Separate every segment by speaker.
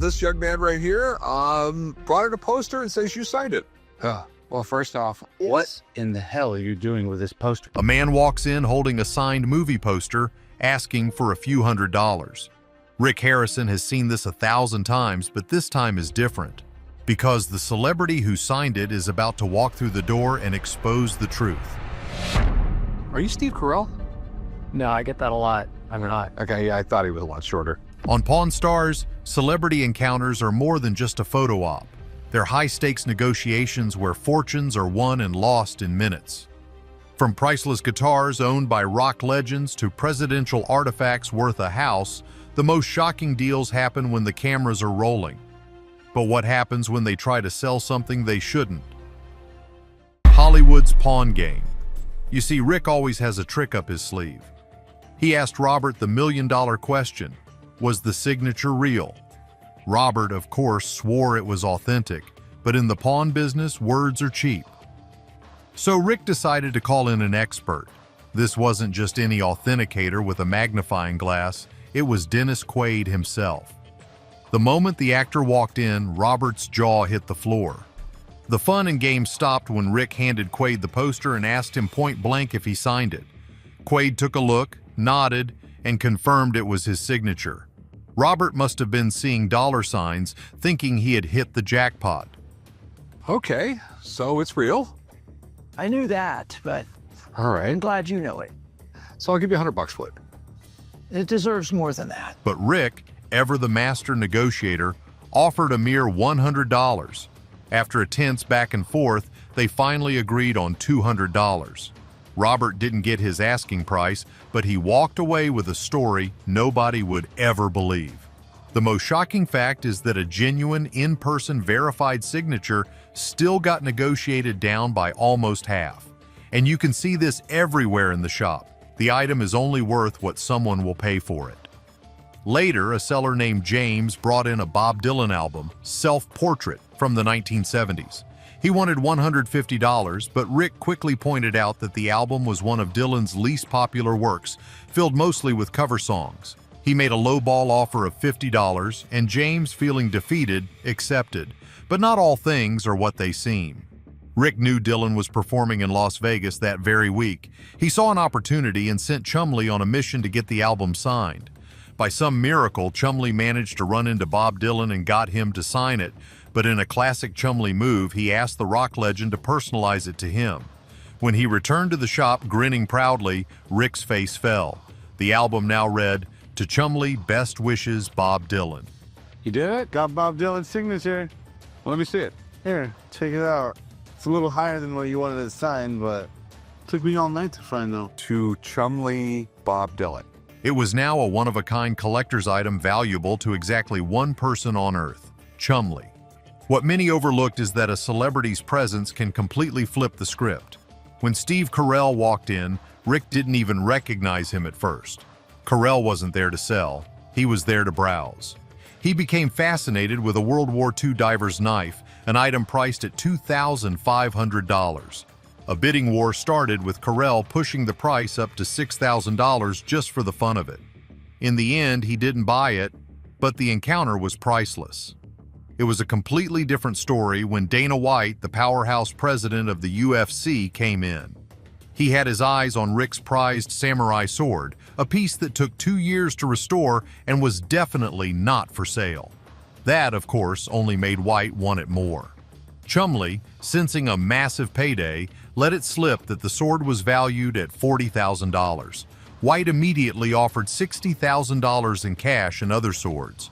Speaker 1: this young man right here brought in a poster and says you signed it.
Speaker 2: Well, first off, what in the hell are you doing with this poster?
Speaker 3: A man walks in holding a signed movie poster, asking for a few $100s. Rick Harrison has seen this 1,000 times, but this time is different, because the celebrity who signed it is about to walk through the door and expose the truth.
Speaker 1: Are you Steve Carell?
Speaker 2: No, I get that a lot. I'm not.
Speaker 1: Okay, yeah, I thought he was a lot shorter.
Speaker 3: On Pawn Stars, celebrity encounters are more than just a photo op. They're high-stakes negotiations where fortunes are won and lost in minutes. From priceless guitars owned by rock legends to presidential artifacts worth a house, the most shocking deals happen when the cameras are rolling. But what happens when they try to sell something they shouldn't? Hollywood's pawn game. You see, Rick always has a trick up his sleeve. He asked Robert the million-dollar question: was the signature real? Robert, of course, swore it was authentic, but in the pawn business, words are cheap. So Rick decided to call in an expert. This wasn't just any authenticator with a magnifying glass, it was Dennis Quaid himself. The moment the actor walked in, Robert's jaw hit the floor. The fun and games stopped when Rick handed Quaid the poster and asked him point blank if he signed it. Quaid took a look, nodded, and confirmed it was his signature. Robert must have been seeing dollar signs, thinking he had hit the jackpot.
Speaker 1: Okay, so it's real?
Speaker 4: I knew that, but
Speaker 1: All right,
Speaker 4: I'm glad you know it.
Speaker 1: so I'll give you $100 for it.
Speaker 4: It deserves more than that.
Speaker 3: But Rick, ever the master negotiator, offered a mere $100. After a tense back and forth, they finally agreed on $200. Robert didn't get his asking price, but he walked away with a story nobody would ever believe. The most shocking fact is that a genuine, in-person verified signature still got negotiated down by almost half. And you can see this everywhere in the shop. The item is only worth what someone will pay for it. Later, a seller named James brought in a Bob Dylan album, Self-Portrait, from the 1970s. He wanted $150, but Rick quickly pointed out that the album was one of Dylan's least popular works, filled mostly with cover songs. He made a lowball offer of $50, and James, feeling defeated, accepted. But not all things are what they seem. Rick knew Dylan was performing in Las Vegas that very week. He saw an opportunity and sent Chumley on a mission to get the album signed. By some miracle, Chumley managed to run into Bob Dylan and got him to sign it, but in a classic Chumley move, he asked the rock legend to personalize it to him. When he returned to the shop grinning proudly, Rick's face fell. The album now read, "To Chumley, best wishes, Bob Dylan."
Speaker 5: You did it? Got Bob Dylan's signature. Well, let me see it. Here, check it out. It's a little higher than what you wanted to sign, but took me all night to find though.
Speaker 1: To Chumley, Bob Dylan.
Speaker 3: It was now a one-of-a-kind collector's item valuable to exactly one person on Earth, Chumley. What many overlooked is that a celebrity's presence can completely flip the script. When Steve Carell walked in, Rick didn't even recognize him at first. Carell wasn't there to sell, he was there to browse. He became fascinated with a World War II diver's knife, an item priced at $2,500. A bidding war started with Carell pushing the price up to $6,000 just for the fun of it. In the end, he didn't buy it, but the encounter was priceless. It was a completely different story when Dana White, the powerhouse president of the UFC, came in. He had his eyes on Rick's prized samurai sword, a piece that took 2 years to restore and was definitely not for sale. That, of course, only made White want it more. Chumley, sensing a massive payday, let it slip that the sword was valued at $40,000. White immediately offered $60,000 in cash and other swords.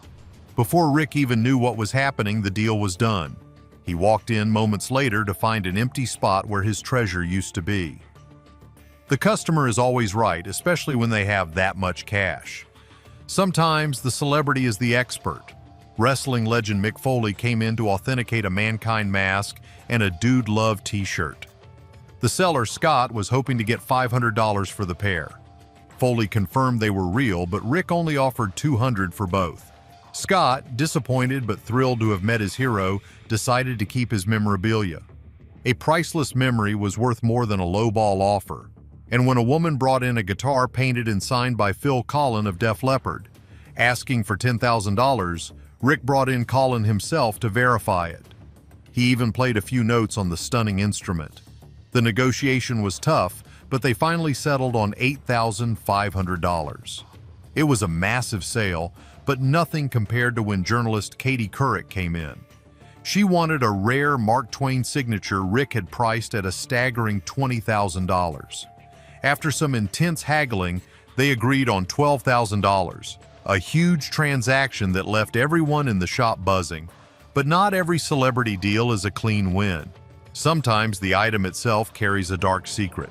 Speaker 3: Before Rick even knew what was happening, the deal was done. He walked in moments later to find an empty spot where his treasure used to be. The customer is always right, especially when they have that much cash. Sometimes the celebrity is the expert. Wrestling legend Mick Foley came in to authenticate a Mankind mask and a Dude Love t-shirt. The seller, Scott, was hoping to get $500 for the pair. Foley confirmed they were real, but Rick only offered $200 for both. Scott, disappointed but thrilled to have met his hero, decided to keep his memorabilia. A priceless memory was worth more than a lowball offer. And when a woman brought in a guitar painted and signed by Phil Collen of Def Leppard, asking for $10,000, Rick brought in Colin himself to verify it. He even played a few notes on the stunning instrument. The negotiation was tough, but they finally settled on $8,500. It was a massive sale, but nothing compared to when journalist Katie Couric came in. She wanted a rare Mark Twain signature Rick had priced at a staggering $20,000. After some intense haggling, they agreed on $12,000, a huge transaction that left everyone in the shop buzzing. But not every celebrity deal is a clean win. Sometimes the item itself carries a dark secret.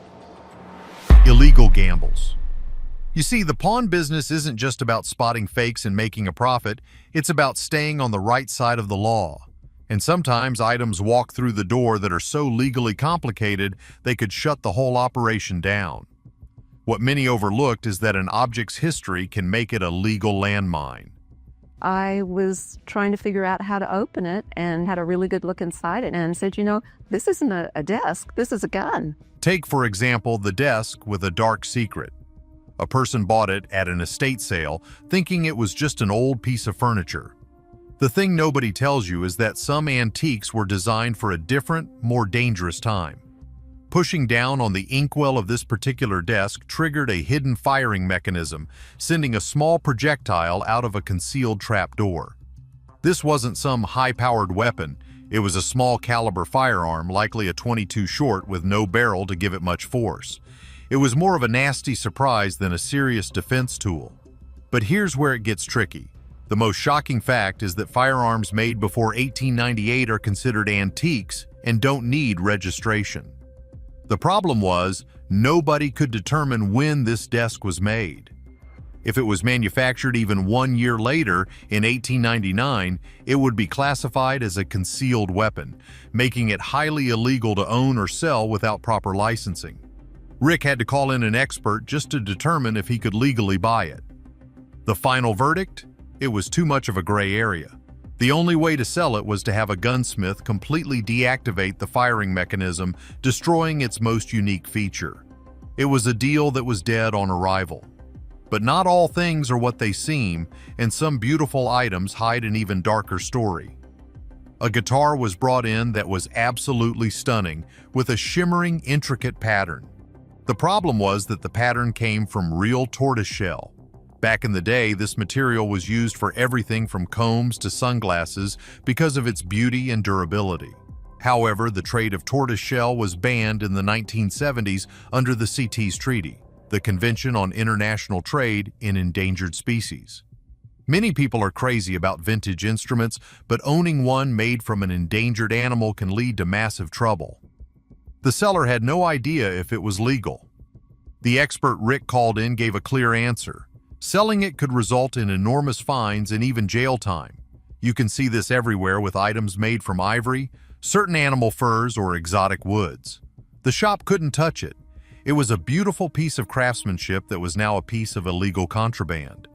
Speaker 3: Illegal gambles. You see, the pawn business isn't just about spotting fakes and making a profit, it's about staying on the right side of the law. And sometimes items walk through the door that are so legally complicated they could shut the whole operation down. What many overlooked is that an object's history can make it a legal landmine.
Speaker 6: I was trying to figure out how to open it and had a really good look inside it and said, this isn't a desk, this is a gun.
Speaker 3: Take, for example, the desk with a dark secret. A person bought it at an estate sale, thinking it was just an old piece of furniture. The thing nobody tells you is that some antiques were designed for a different, more dangerous time. Pushing down on the inkwell of this particular desk triggered a hidden firing mechanism, sending a small projectile out of a concealed trapdoor. This wasn't some high-powered weapon. It was a small-caliber firearm, likely a .22 short with no barrel to give it much force. It was more of a nasty surprise than a serious defense tool. But here's where it gets tricky. The most shocking fact is that firearms made before 1898 are considered antiques and don't need registration. The problem was, nobody could determine when this desk was made. If it was manufactured even 1 year later, in 1899, it would be classified as a concealed weapon, making it highly illegal to own or sell without proper licensing. Rick had to call in an expert just to determine if he could legally buy it. The final verdict? It was too much of a gray area. The only way to sell it was to have a gunsmith completely deactivate the firing mechanism, destroying its most unique feature. It was a deal that was dead on arrival. But not all things are what they seem, and some beautiful items hide an even darker story. A guitar was brought in that was absolutely stunning, with a shimmering, intricate pattern. The problem was that the pattern came from real tortoiseshell. Back in the day, this material was used for everything from combs to sunglasses because of its beauty and durability. However, the trade of tortoiseshell was banned in the 1970s under the CITES Treaty, the Convention on International Trade in Endangered Species. Many people are crazy about vintage instruments, but owning one made from an endangered animal can lead to massive trouble. The seller had no idea if it was legal. The expert Rick called in gave a clear answer. Selling it could result in enormous fines and even jail time. You can see this everywhere with items made from ivory, certain animal furs, or exotic woods. The shop couldn't touch it. It was a beautiful piece of craftsmanship that was now a piece of illegal contraband.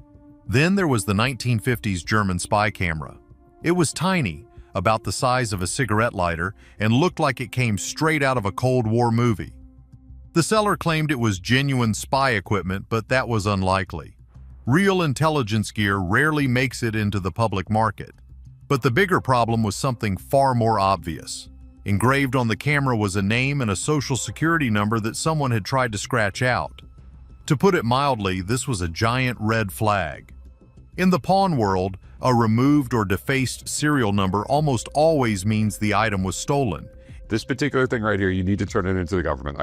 Speaker 3: Then there was the 1950s German spy camera. It was tiny, about the size of a cigarette lighter, and looked like it came straight out of a Cold War movie. The seller claimed it was genuine spy equipment, but that was unlikely. Real intelligence gear rarely makes it into the public market. But the bigger problem was something far more obvious. Engraved on the camera was a name and a social security number that someone had tried to scratch out. To put it mildly, this was a giant red flag. In the pawn world, a removed or defaced serial number almost always means the item was stolen.
Speaker 1: This particular thing right here, you need to turn it into the government.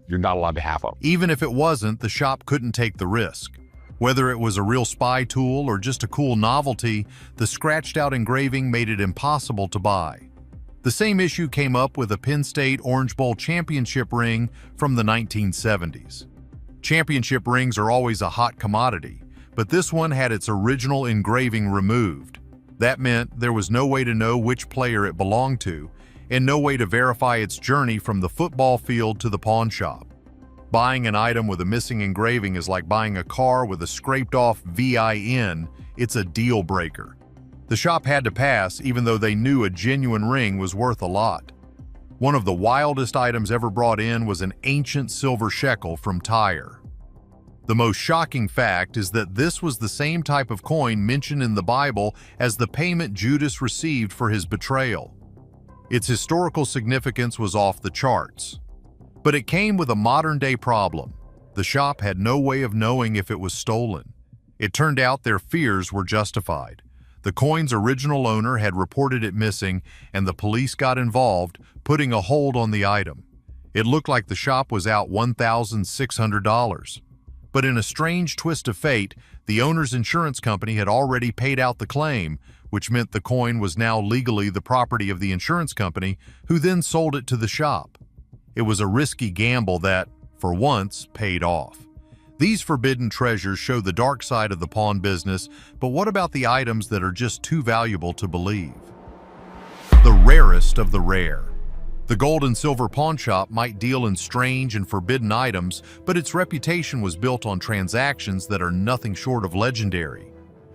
Speaker 1: You're not allowed to have them.
Speaker 3: Even if it wasn't, the shop couldn't take the risk. Whether it was a real spy tool or just a cool novelty, the scratched-out engraving made it impossible to buy. The same issue came up with a Penn State Orange Bowl championship ring from the 1970s. Championship rings are always a hot commodity, but this one had its original engraving removed. That meant there was no way to know which player it belonged to, and no way to verify its journey from the football field to the pawn shop. Buying an item with a missing engraving is like buying a car with a scraped-off VIN. It's a deal breaker. The shop had to pass, even though they knew a genuine ring was worth a lot. One of the wildest items ever brought in was an ancient silver shekel from Tyre. The most shocking fact is that this was the same type of coin mentioned in the Bible as the payment Judas received for his betrayal. Its historical significance was off the charts. But it came with a modern-day problem. The shop had no way of knowing if it was stolen. It turned out their fears were justified. The coin's original owner had reported it missing, and the police got involved, putting a hold on the item. It looked like the shop was out $1,600. But in a strange twist of fate, the owner's insurance company had already paid out the claim, which meant the coin was now legally the property of the insurance company, who then sold it to the shop. It was a risky gamble that, for once, paid off. These forbidden treasures show the dark side of the pawn business, but what about the items that are just too valuable to believe? The rarest of the rare. The gold and silver pawn shop might deal in strange and forbidden items, but its reputation was built on transactions that are nothing short of legendary.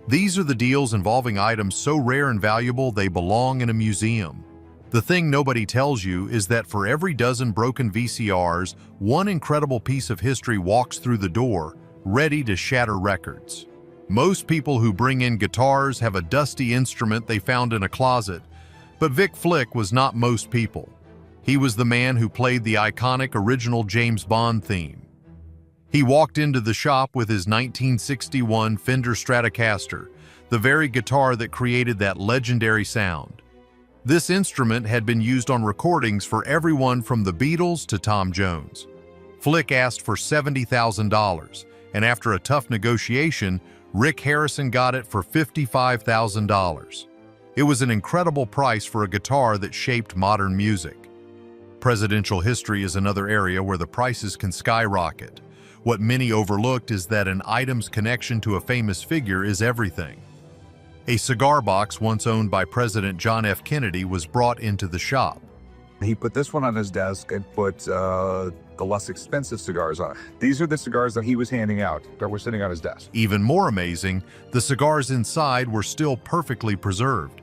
Speaker 3: These are the deals involving items so rare and valuable they belong in a museum. The thing nobody tells you is that for every dozen broken VCRs, one incredible piece of history walks through the door, ready to shatter records. Most people who bring in guitars have a dusty instrument they found in a closet, but Vic Flick was not most people. He was the man who played the iconic original James Bond theme. He walked into the shop with his 1961 Fender Stratocaster, the very guitar that created that legendary sound. This instrument had been used on recordings for everyone from the Beatles to Tom Jones. Flick asked for $70,000, and after a tough negotiation, Rick Harrison got it for $55,000. It was an incredible price for a guitar that shaped modern music. Presidential history is another area where the prices can skyrocket. What many overlooked is that an item's connection to a famous figure is everything. A cigar box once owned by President John F. Kennedy was brought into the shop.
Speaker 1: He put this one on his desk and put the less expensive cigars on it. These are the cigars that he was handing out that were sitting on his desk.
Speaker 3: Even more amazing, the cigars inside were still perfectly preserved.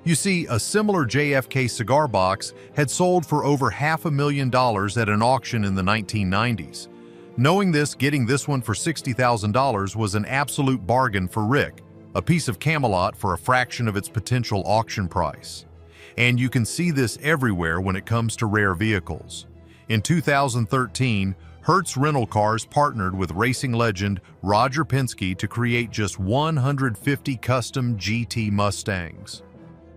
Speaker 3: You see, a similar JFK cigar box had sold for over $500,000 at an auction in the 1990s. Knowing this, getting this one for $60,000 was an absolute bargain for Rick, a piece of Camelot for a fraction of its potential auction price. And you can see this everywhere when it comes to rare vehicles. In 2013, Hertz Rental Cars partnered with racing legend Roger Penske to create just 150 custom GT Mustangs.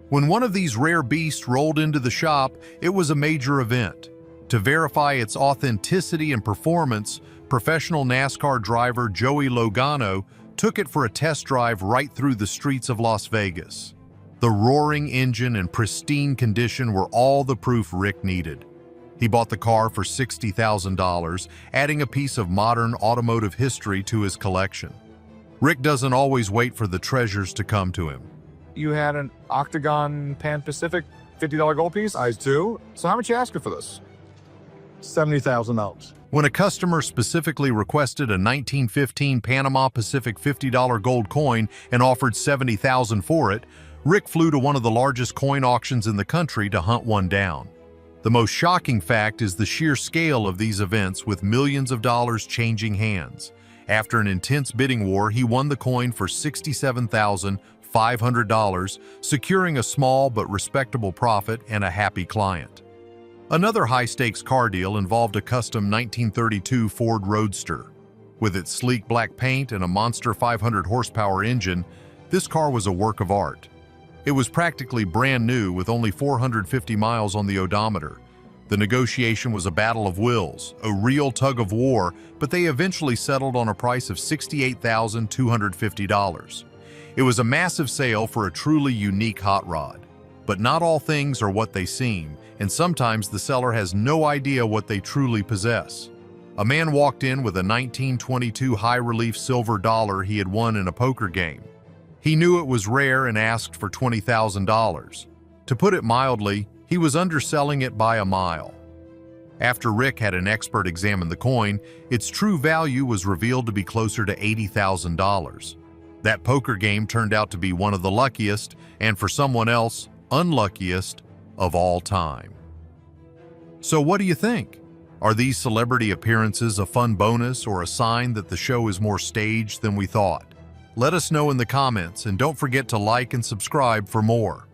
Speaker 3: When one of these rare beasts rolled into the shop, it was a major event. To verify its authenticity and performance, professional NASCAR driver Joey Logano took it for a test drive right through the streets of Las Vegas. The roaring engine and pristine condition were all the proof Rick needed. He bought the car for $60,000, adding a piece of modern automotive history to his collection. Rick doesn't always wait for the treasures to come to him.
Speaker 7: You had an Octagon Pan Pacific $50 gold piece?
Speaker 5: I do.
Speaker 7: So how much you asking for this?
Speaker 5: $70,000.
Speaker 3: When a customer specifically requested a 1915 Panama Pacific $50 gold coin and offered $70,000 for it, Rick flew to one of the largest coin auctions in the country to hunt one down. The most shocking fact is the sheer scale of these events, with millions of dollars changing hands. After an intense bidding war, he won the coin for $67,500, securing a small but respectable profit and a happy client. Another high-stakes car deal involved a custom 1932 Ford Roadster. With its sleek black paint and a monster 500 horsepower engine, this car was a work of art. It was practically brand new with only 450 miles on the odometer. The negotiation was a battle of wills, a real tug of war, but they eventually settled on a price of $68,250. It was a massive sale for a truly unique hot rod. But not all things are what they seem, and sometimes the seller has no idea what they truly possess. A man walked in with a 1922 high-relief silver dollar he had won in a poker game. He knew it was rare and asked for $20,000. To put it mildly, he was underselling it by a mile. After Rick had an expert examine the coin, its true value was revealed to be closer to $80,000. That poker game turned out to be one of the luckiest, and for someone else, unluckiest of all time. So what do you think? Are these celebrity appearances a fun bonus or a sign that the show is more staged than we thought? Let us know in the comments, and don't forget to like and subscribe for more.